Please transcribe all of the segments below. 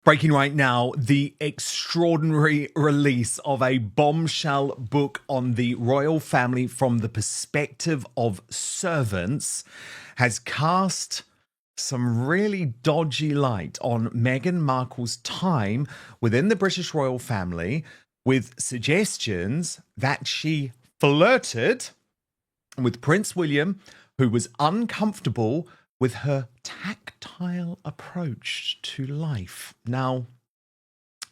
Breaking right now, the extraordinary release of a bombshell book on the royal family from the perspective of servants has cast some really dodgy light on Meghan Markle's time within the British royal family, with suggestions that she flirted with Prince William, who was uncomfortable with her tactile approach to life. Now,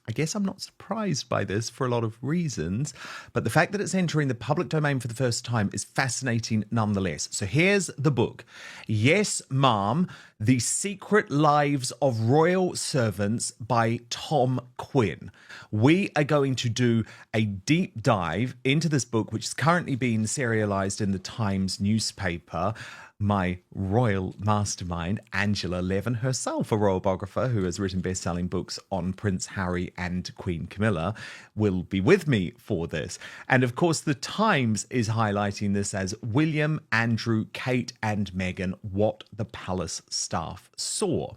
I guess I'm not surprised by this for a lot of reasons, but the fact that it's entering the public domain for the first time is fascinating nonetheless. So here's the book. Yes, Ma'am, The Secret Lives of Royal Servants by Tom Quinn. We are going to do a deep dive into this book, which is currently being serialized in the Times newspaper. My royal mastermind, Angela Levin herself, a royal biographer who has written best-selling books on Prince Harry and Queen Camilla, will be with me for this. And of course, the Times is highlighting this as William, Andrew, Kate, and Meghan, what the palace staff saw.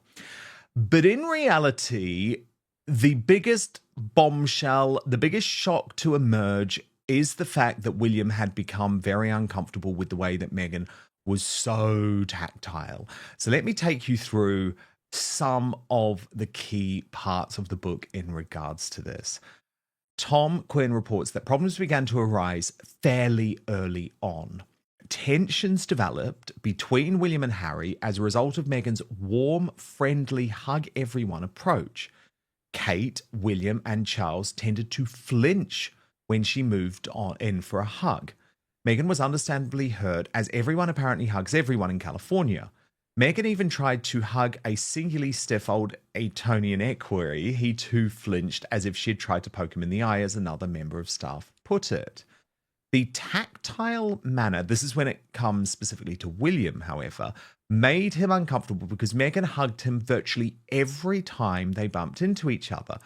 But in reality, the biggest bombshell, the biggest shock to emerge is the fact that William had become very uncomfortable with the way that Meghan was so tactile. So let me take you through some of the key parts of the book in regards to this. Tom Quinn reports that problems began to arise fairly early on. Tensions developed between William and Harry as a result of Meghan's warm, friendly, hug everyone approach. Kate, William, and Charles tended to flinch when she moved on in for a hug. Meghan was understandably hurt, as everyone apparently hugs everyone in California. Meghan even tried to hug a singularly stiff old Etonian equerry. He too flinched, as if she'd tried to poke him in the eye, as another member of staff put it. The tactile manner, this is when it comes specifically to William, however, made him uncomfortable because Meghan hugged him virtually every time they bumped into each other.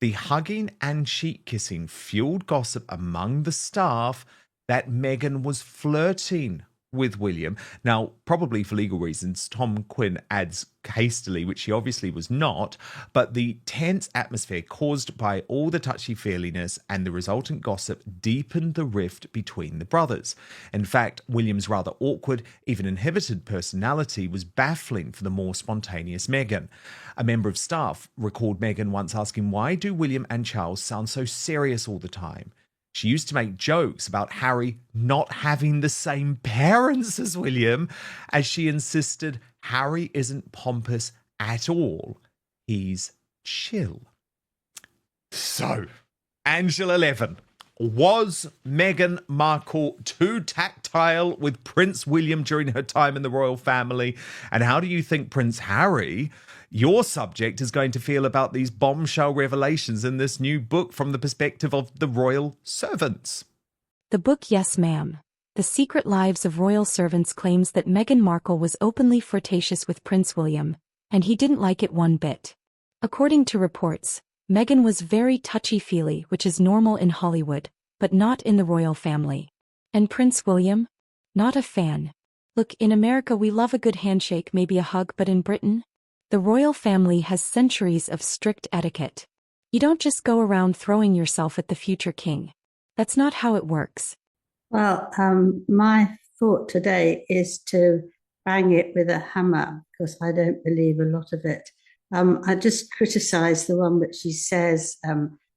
The hugging and cheek kissing fueled gossip among the staff that Meghan was flirting with William. Now, probably for legal reasons, Tom Quinn adds hastily, which she obviously was not, but the tense atmosphere caused by all the touchy-feeliness and the resultant gossip deepened the rift between the brothers. In fact, William's rather awkward, even inhibited personality was baffling for the more spontaneous Meghan. A member of staff recalled Meghan once asking, "Why do William and Charles sound so serious all the time?" She used to make jokes about Harry not having the same parents as William, as she insisted Harry isn't pompous at all. He's chill. So, Angela Levin, was Meghan Markle too tactile with Prince William during her time in the royal family? And how do you think Prince Harry, your subject, is going to feel about these bombshell revelations in this new book from the perspective of the royal servants? The book Yes Ma'am, The Secret Lives of Royal Servants claims that Meghan Markle was openly flirtatious with Prince William, and he didn't like it one bit. According to reports, Meghan was very touchy-feely, which is normal in Hollywood, but not in the royal family. And Prince William? Not a fan. Look, in America we love a good handshake, maybe a hug, but in Britain? The royal family has centuries of strict etiquette. You don't just go around throwing yourself at the future king. That's not how it works. Well, my thought today is to bang it with a hammer, because I don't believe a lot of it. I just criticise the one that she says,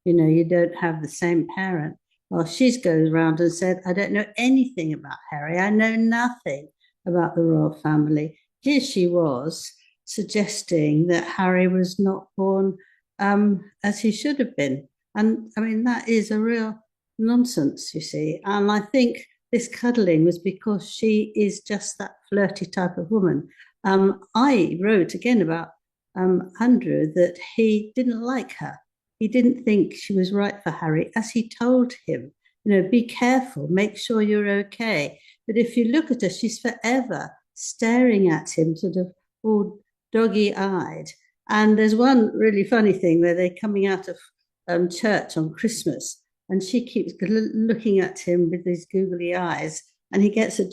you don't have the same parent. Well, she goes around and said, I don't know anything about Harry. I know nothing about the royal family. Here she was suggesting that Harry was not born as he should have been. And I mean, that is a real nonsense, you see. And I think this cuddling was because she is just that flirty type of woman. I wrote again about Andrew that he didn't like her. He didn't think she was right for Harry, as he told him, be careful, make sure you're okay. But if you look at her, she's forever staring at him, sort of all doggy-eyed. And there's one really funny thing where they're coming out of church on Christmas, and she keeps looking at him with these googly eyes, and he gets a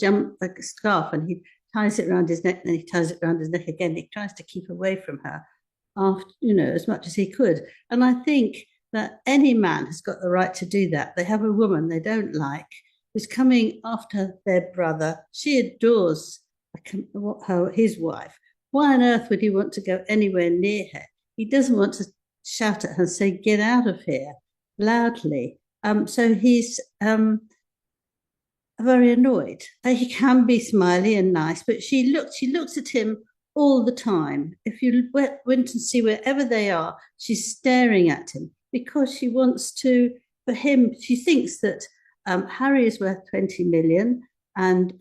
scarf, and he ties it around his neck, and then he ties it around his neck again. He tries to keep away from her. after, as much as he could. And I think that any man has got the right to do that. They have a woman they don't like who's coming after their brother. She adores his wife. Why on earth would he want to go anywhere near her? He doesn't want to shout at her and say, "Get out of here," loudly. So he's very annoyed. He can be smiley and nice, but she looks at him all the time. If you went and see wherever they are, she's staring at him because she wants to, for him, she thinks that Harry is worth 20 million and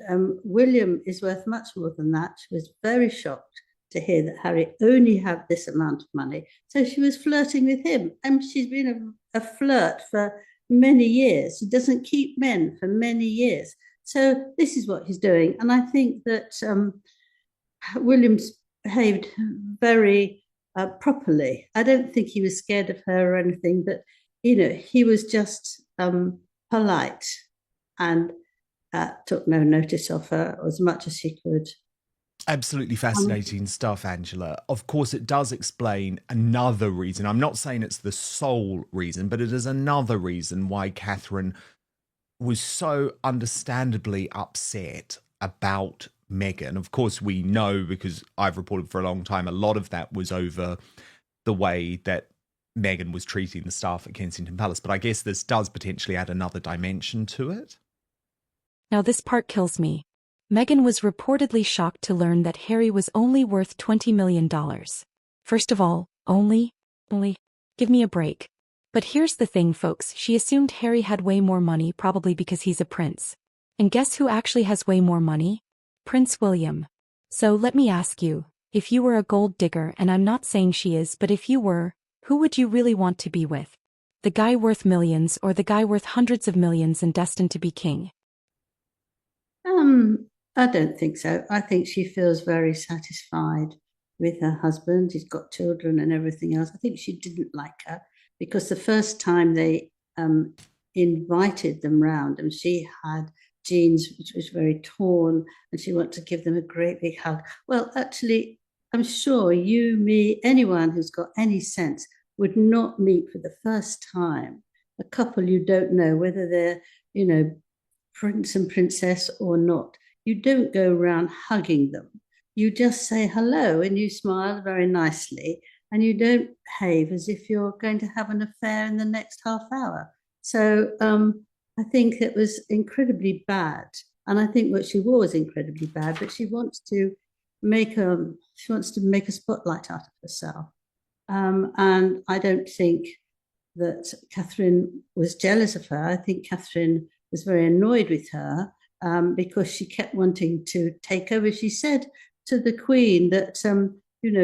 William is worth much more than that. She was very shocked to hear that Harry only had this amount of money. So she was flirting with him. And she's been a flirt for many years. She doesn't keep men for many years. So this is what he's doing. And I think that William's behaved very properly. I don't think he was scared of her or anything, but, he was just polite and took no notice of her as much as he could. Absolutely fascinating stuff, Angela. Of course, it does explain another reason. I'm not saying it's the sole reason, but it is another reason why Catherine was so understandably upset about Meghan. Of course, we know, because I've reported for a long time, a lot of that was over the way that Meghan was treating the staff at Kensington Palace. But I guess this does potentially add another dimension to it. Now this part kills me. Meghan was reportedly shocked to learn that Harry was only worth $20 million. First of all, only? Give me a break. But here's the thing, folks, she assumed Harry had way more money, probably because he's a prince. And guess who actually has way more money? Prince William. So let me ask you, if you were a gold digger, and I'm not saying she is, but if you were, who would you really want to be with? The guy worth millions or the guy worth hundreds of millions and destined to be king? I don't think so. I think she feels very satisfied with her husband. He's got children and everything else. I think she didn't like her because the first time they invited them round and she had jeans which was very torn and she wanted to give them a great big hug. Well, actually, I'm sure you, me, anyone who's got any sense would not meet for the first time a couple you don't know, whether they're, prince and princess or not. You don't go around hugging them. You just say hello and you smile very nicely and you don't behave as if you're going to have an affair in the next half hour. So I think it was incredibly bad. And I think what she wore was incredibly bad, but she wants to make a spotlight out of herself. And I don't think that Catherine was jealous of her. I think Catherine was very annoyed with her because she kept wanting to take over. She said to the Queen that,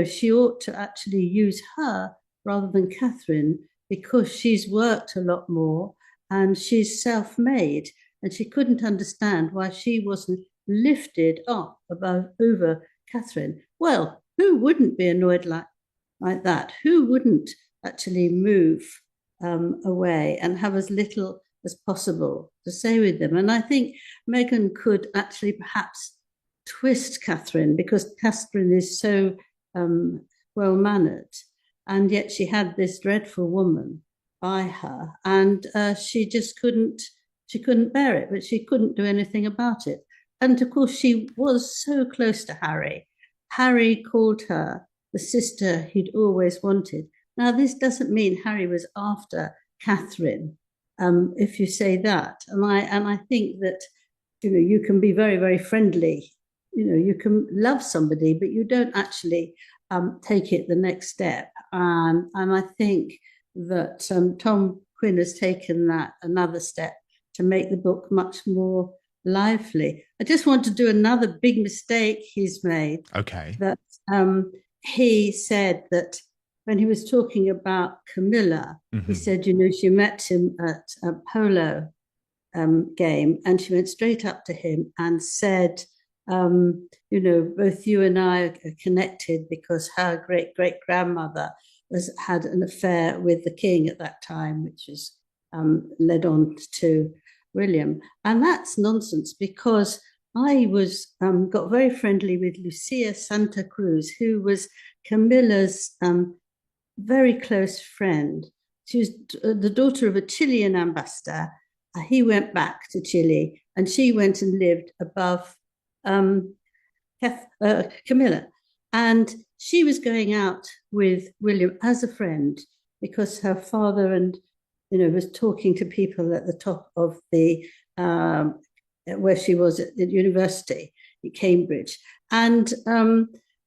she ought to actually use her rather than Catherine because she's worked a lot more and she's self-made. And she couldn't understand why she wasn't lifted up over Catherine. Well, who wouldn't be annoyed like that? Who wouldn't actually move away and have as little as possible to say with them? And I think Meghan could actually perhaps twist Catherine because Catherine is so well-mannered, and yet she had this dreadful woman by her, and she couldn't bear it, but she couldn't do anything about it. And of course, she was so close to Harry. Harry called her the sister he'd always wanted. Now, this doesn't mean Harry was after Catherine, if you say that. And I think that, you can be very, very friendly. You can love somebody, but you don't actually take it the next step. And I think that Tom Quinn has taken that another step to make the book much more lively. I just want to do another big mistake he's made. Okay. That he said that when he was talking about Camilla, he said, she met him at a polo game and she went straight up to him and said, both you and I are connected because her great-great-grandmother had an affair with the king at that time, which was led on to William. And that's nonsense because I got very friendly with Lucia Santa Cruz, who was Camilla's very close friend. She was the daughter of a Chilean ambassador. He went back to Chile, and she went and lived above um, Camilla. And she was going out with William as a friend because her father and was talking to people at the top of the where she was at the university at Cambridge, and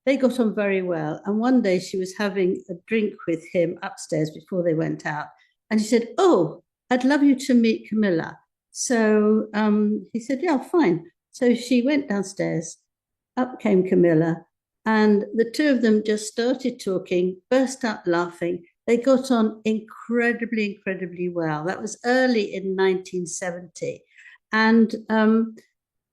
they got on very well. And one day she was having a drink with him upstairs before they went out, and she said, "Oh, I'd love you to meet Camilla." So he said, "Yeah, fine." So she went downstairs. Up came Camilla, and the two of them just started talking, burst out laughing. They got on incredibly, incredibly well. That was early in 1970. And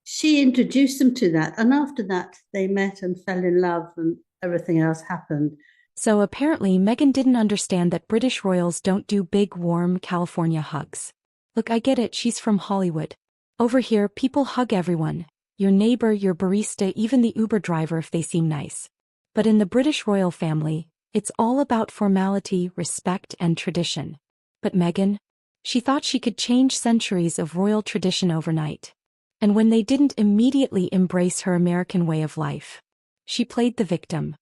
she introduced them to that. And after that, they met and fell in love, and everything else happened. So apparently Meghan didn't understand that British royals don't do big, warm California hugs. Look, I get it, she's from Hollywood. Over here, people hug everyone. Your neighbor, your barista, even the Uber driver if they seem nice. But in the British royal family, it's all about formality, respect, and tradition. But Meghan? She thought she could change centuries of royal tradition overnight. And when they didn't immediately embrace her American way of life, she played the victim.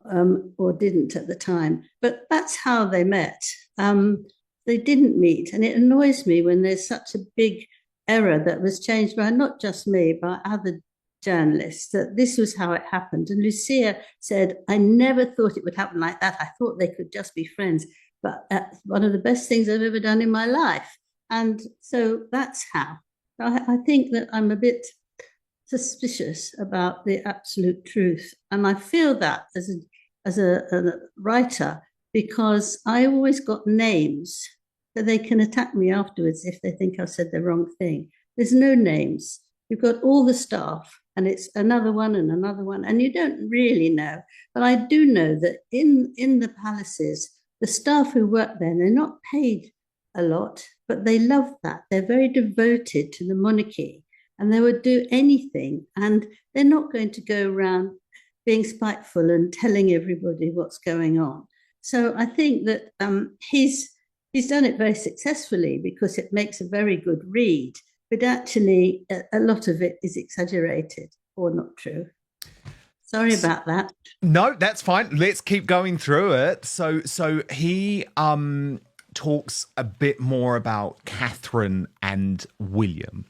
Or didn't at the time. But that's how they met. They didn't meet. And it annoys me when there's such a big error that was changed by not just me, by other journalists, that this was how it happened. And Lucia said, "I never thought it would happen like that. I thought they could just be friends. But that's one of the best things I've ever done in my life." And so that's how. I think that I'm a bit suspicious about the absolute truth. And I feel that as a writer, because I always got names that they can attack me afterwards if they think I've said the wrong thing. There's no names. You've got all the staff, and it's another one and another one, and you don't really know. But I do know that in the palaces, the staff who work there, they're not paid a lot, but they love that. They're very devoted to the monarchy, and they would do anything, and they're not going to go around being spiteful and telling everybody what's going on. So I think that he's done it very successfully because it makes a very good read, but actually a lot of it is exaggerated or not true. Sorry about that. No, that's fine. Let's keep going through it. So he talks a bit more about Catherine and William.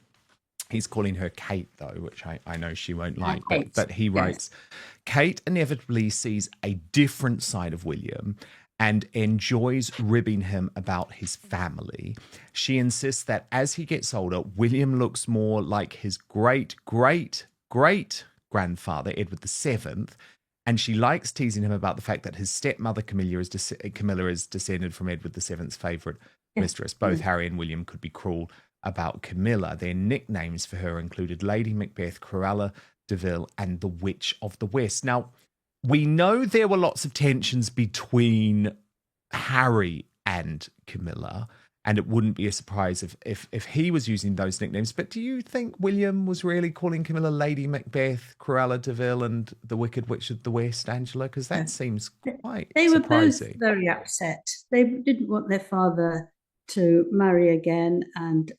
He's calling her Kate, though, which I know she won't like. But he writes, yes. Kate inevitably sees a different side of William and enjoys ribbing him about his family. She insists that as he gets older, William looks more like his great-great-great-grandfather, Edward VII, and she likes teasing him about the fact that his stepmother, Camilla, is descended from Edward VII's favourite mistress. Both Harry and William could be cruel about Camilla. Their nicknames for her included Lady Macbeth, Cruella de Vil, and the Witch of the West. Now, we know there were lots of tensions between Harry and Camilla, and it wouldn't be a surprise if he was using those nicknames. But do you think William was really calling Camilla Lady Macbeth, Cruella de Vil, and the Wicked Witch of the West, Angela? Because that seems quite They were surprising. both very upset. They didn't want their father to marry again, and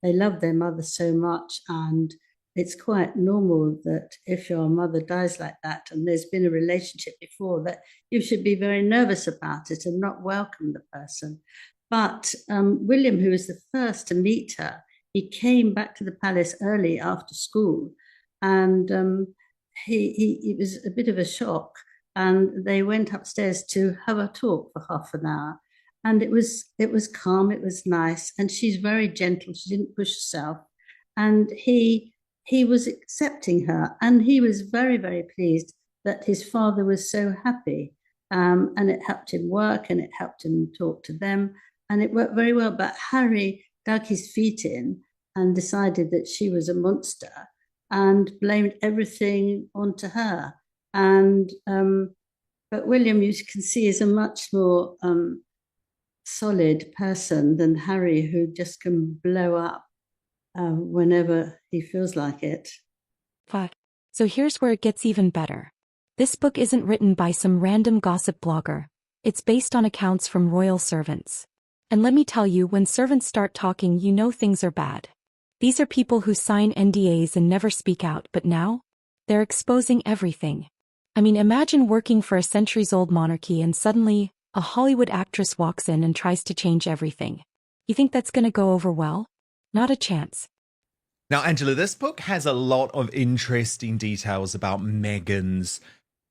they loved their mother so much, and it's quite normal that if your mother dies like that and there's been a relationship before, that you should be very nervous about it and not welcome the person. But William, who was the first to meet her, he came back to the palace early after school, and it was a bit of a shock, and they went upstairs to have a talk for half an hour. And it was calm, it was nice, and she's very gentle. She didn't push herself, and he was accepting her, and he was very, very pleased that his father was so happy, and it helped him work, and it helped him talk to them, and it worked very well. But Harry dug his feet in and decided that she was a monster and blamed everything onto her. And but William, you can see, is a much more solid person than Harry, who just can blow up whenever he feels like it. So here's where it gets even better. This book isn't written by some random gossip blogger. It's based on accounts from royal servants. And let me tell you, when servants start talking, you know things are bad. These are people who sign NDAs and never speak out, but now they're exposing everything. I mean, imagine working for a centuries-old monarchy and suddenly a Hollywood actress walks in and tries to change everything. You think that's going to go over well? Not a chance. Now, Angela, this book has a lot of interesting details about Meghan's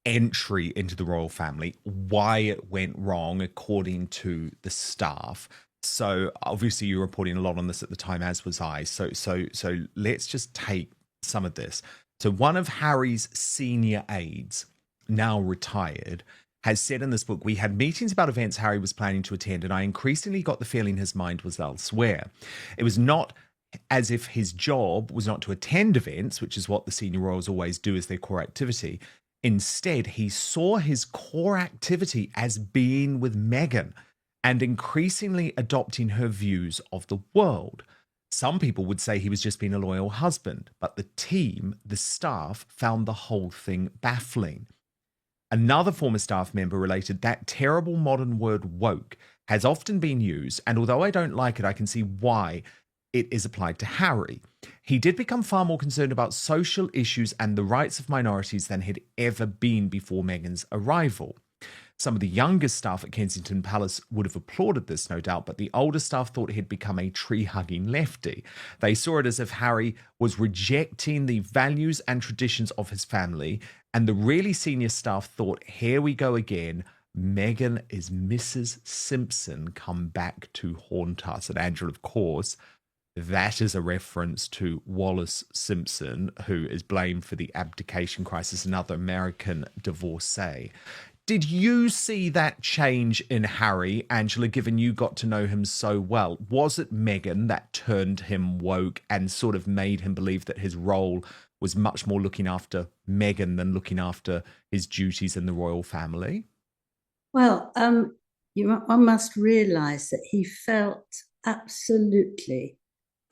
entry into the royal family, why it went wrong according to the staff. So obviously you're reporting a lot on this at the time, as was I. So let's just take some of this. So one of Harry's senior aides, now retired, has said in this book, we had meetings about events Harry was planning to attend, and I increasingly got the feeling his mind was elsewhere. It was not as if his job was not to attend events, which is what the senior royals always do as their core activity. Instead, he saw his core activity as being with Meghan and increasingly adopting her views of the world. Some people would say he was just being a loyal husband, but the team, the staff, found the whole thing baffling. Another former staff member related that terrible modern word woke has often been used, and although I don't like it, I can see why it is applied to Harry. He did become far more concerned about social issues and the rights of minorities than he'd ever been before Meghan's arrival. Some of the younger staff at Kensington Palace would have applauded this, no doubt, but the older staff thought he'd become a tree-hugging lefty. They saw it as if Harry was rejecting the values and traditions of his family, and the really senior staff thought, here we go again, Meghan is Mrs. Simpson come back to haunt us. And Angela, of course, that is a reference to Wallace Simpson, who is blamed for the abdication crisis, another American divorcee. Did you see that change in Harry, Angela, given you got to know him so well? Was it Meghan that turned him woke and sort of made him believe that his role was much more looking after Meghan than looking after his duties in the royal family? Well, one must realise that he felt absolutely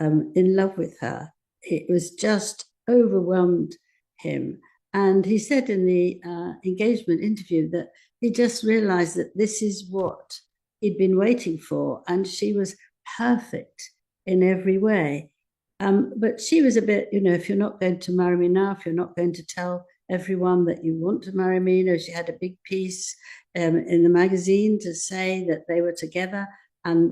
in love with her. It was just overwhelmed him. And he said in the engagement interview that he just realized that this is what he'd been waiting for. And she was perfect in every way. But she was a bit, if you're not going to marry me now, if you're not going to tell everyone that you want to marry me, she had a big piece in the magazine to say that they were together. And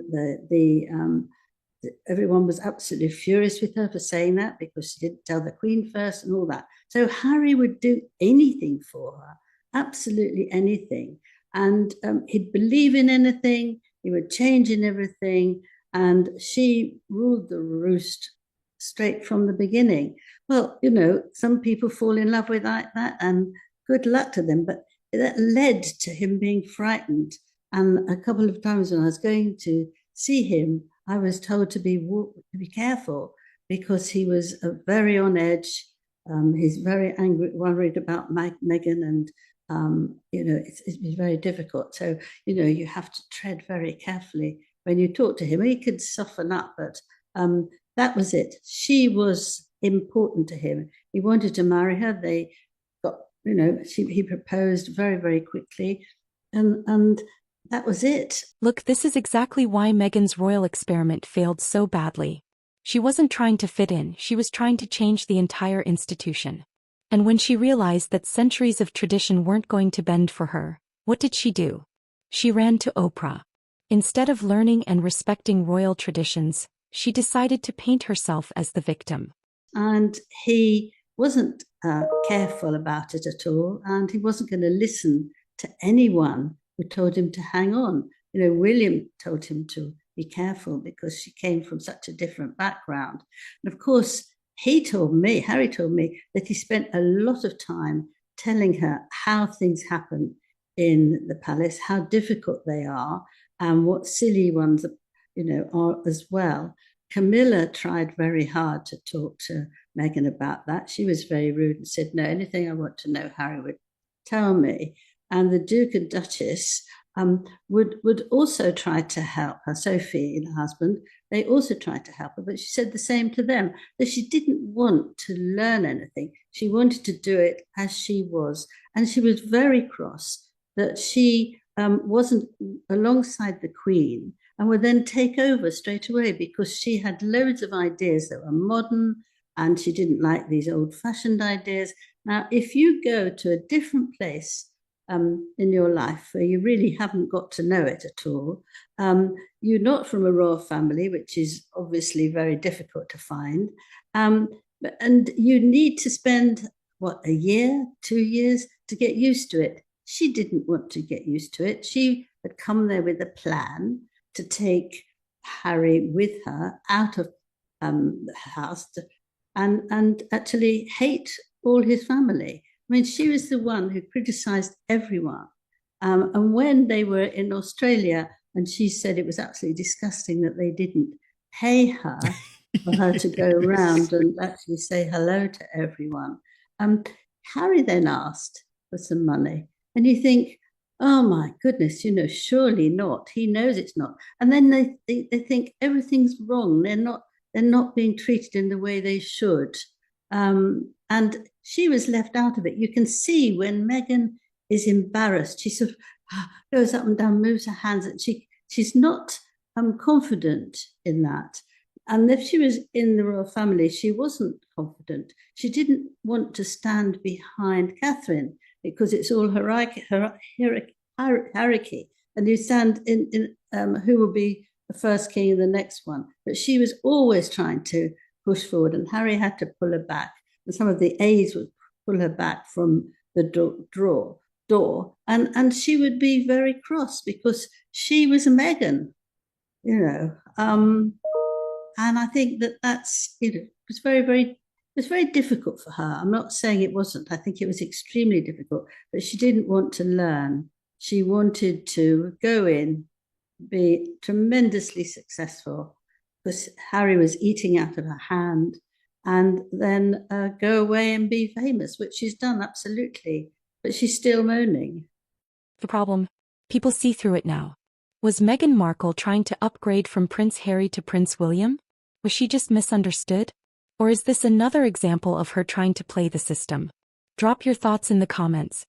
everyone was absolutely furious with her for saying that because she didn't tell the Queen first and all that. So Harry would do anything for her, absolutely anything. And he'd believe in anything, he would change in everything. And she ruled the roost straight from the beginning. Well, some people fall in love with that and good luck to them. But that led to him being frightened. And a couple of times when I was going to see him, I was told to be careful because he was very on edge. He's very angry, worried about Meghan, and it's been very difficult. So you have to tread very carefully when you talk to him. He could soften up, but that was it. She was important to him. He wanted to marry her. They got, he proposed very, very quickly, and that was it. Look, this is exactly why Meghan's royal experiment failed so badly. She wasn't trying to fit in, she was trying to change the entire institution. And when she realized that centuries of tradition weren't going to bend for her, what did she do? She ran to Oprah. Instead of learning and respecting royal traditions, she decided to paint herself as the victim. And he wasn't careful about it at all, and he wasn't going to listen to anyone who told him to hang on. William told him to be careful because she came from such a different background. And of course, Harry told me that he spent a lot of time telling her how things happen in the palace, how difficult they are, and what silly ones, are as well. Camilla tried very hard to talk to Meghan about that. She was very rude and said, no, anything I want to know, Harry would tell me. And the Duke and Duchess would also try to help her. Sophie and her husband, they also tried to help her, but she said the same to them, that she didn't want to learn anything. She wanted to do it as she was. And she was very cross that she wasn't alongside the Queen and would then take over straight away because she had loads of ideas that were modern and she didn't like these old-fashioned ideas. Now, if you go to a different place in your life where you really haven't got to know it at all, you're not from a royal family, which is obviously very difficult to find, and you need to spend, what, a year, 2 years to get used to it. She didn't want to get used to it. She had come there with a plan to take Harry with her out of the house and actually hate all his family. I mean, she was the one who criticized everyone. And when they were in Australia, and she said it was absolutely disgusting that they didn't pay her for her to go around and actually say hello to everyone. Harry then asked for some money. And you think, oh my goodness, surely not. He knows it's not. And then they think everything's wrong. They're not being treated in the way they should. And she was left out of it. You can see when Meghan is embarrassed, she sort of goes up and down, moves her hands, and she's not confident in that. And if she was in the royal family, she wasn't confident. She didn't want to stand behind Catherine because it's all hierarchy, and you stand in who will be the first king and the next one. But she was always trying to push forward, and Harry had to pull her back. And some of the aides would pull her back from the door, and she would be very cross because she was a Meghan, and I think that's it was very difficult for her. I'm not saying it wasn't. I think it was extremely difficult, but she didn't want to learn. She wanted to go in, be tremendously successful because Harry was eating out of her hand, and then go away and be famous, which she's done absolutely, but she's still moaning. The problem, people see through it now. Was Meghan Markle trying to upgrade from Prince Harry to Prince William? Was she just misunderstood? Or is this another example of her trying to play the system? Drop your thoughts in the comments.